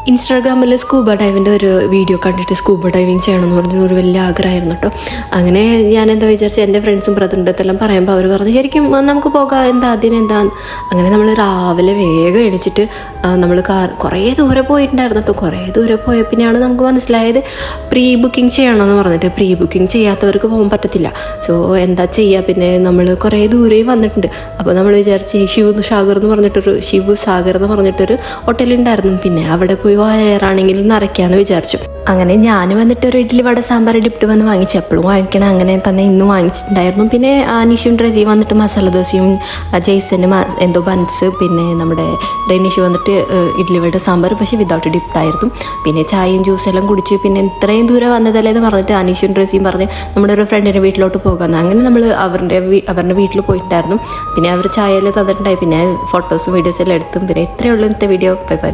ഇൻസ്റ്റാഗ്രാമിൽ സ്കൂബ ഡൈവിൻ്റെ ഒരു വീഡിയോ കണ്ടിട്ട് സ്കൂബ ഡൈവിങ് ചെയ്യണമെന്ന് പറഞ്ഞൊരു ഒരു വലിയ ആഗ്രഹമായിരുന്നു കേട്ടോ. അങ്ങനെ ഞാൻ എന്താ വിചാരിച്ചു, എൻ്റെ ഫ്രണ്ട്സും ബ്രദറിൻ്റെ അടുത്തെല്ലാം പറയുമ്പോൾ അവർ പറഞ്ഞു ശരിക്കും നമുക്ക് പോകാം, അതിനെന്താന്ന്. അങ്ങനെ നമ്മൾ രാവിലെ വേഗം എണിച്ചിട്ട് നമ്മൾ കുറേ ദൂരെ പോയിട്ടുണ്ടായിരുന്നു കേട്ടോ. കുറേ ദൂരെ പോയ പിന്നെയാണ് നമുക്ക് മനസ്സിലായത് പ്രീ ബുക്കിംഗ് ചെയ്യണമെന്ന് പറഞ്ഞിട്ട്. പ്രീ ബുക്കിംഗ് ചെയ്യാത്തവർക്ക് പോകാൻ പറ്റത്തില്ല. സോ എന്താ ചെയ്യുക, പിന്നെ നമ്മൾ കുറേ ദൂരെയും വന്നിട്ടുണ്ട്. അപ്പോൾ നമ്മൾ വിചാരിച്ച് ശിവ് സാഗർ എന്ന് പറഞ്ഞിട്ടൊരു ഹോട്ടലുണ്ടായിരുന്നു. പിന്നെ അവിടെ പോയി വയറാണെങ്കിലും നിറയ്ക്കാമെന്ന് വിചാരിച്ചു. അങ്ങനെ ഞാൻ വന്നിട്ട് ഒരു ഇഡ്ഡലി വട സാമ്പാർ ഡിപ്റ്റ് വന്ന് വാങ്ങിച്ചു. എപ്പോഴും വാങ്ങിക്കണം, അങ്ങനെ തന്നെ ഇന്നും വാങ്ങിച്ചിട്ടുണ്ടായിരുന്നു. പിന്നെ നിഷും ഡ്രസി വന്നിട്ട് മസാല ദോശയും, ജെയ്സന് എന്തോ ബൻസ്, പിന്നെ നമ്മുടെ ഡെനിഷ് വന്നിട്ട് ഇഡ്ഡലി വട സാമ്പാർ പക്ഷേ വിതൗട്ട് ഡിപ്റ്റായിരുന്നു. പിന്നെ ചായയും ജ്യൂസെല്ലാം കുടിച്ച് പിന്നെ ഇത്രയും ദൂരം വന്നതല്ലേ എന്ന് പറഞ്ഞിട്ട് അനീഷും ഡ്രസിയും പറഞ്ഞ് നമ്മുടെ ഒരു ഫ്രണ്ടിൻ്റെ വീട്ടിലോട്ട് പോകാമെന്ന്. അങ്ങനെ നമ്മൾ അവരുടെ വീട്ടിൽ പോയിട്ടുണ്ടായിരുന്നു. പിന്നെ അവർ ചായയെല്ലാം തന്നിട്ടുണ്ടായി. പിന്നെ ഫോട്ടോസും വീഡിയോസും എല്ലാം എടുത്തും. പിന്നെ ഇത്രയേ ഉള്ളൂ ഇന്നത്തെ വീഡിയോ. Bye bye.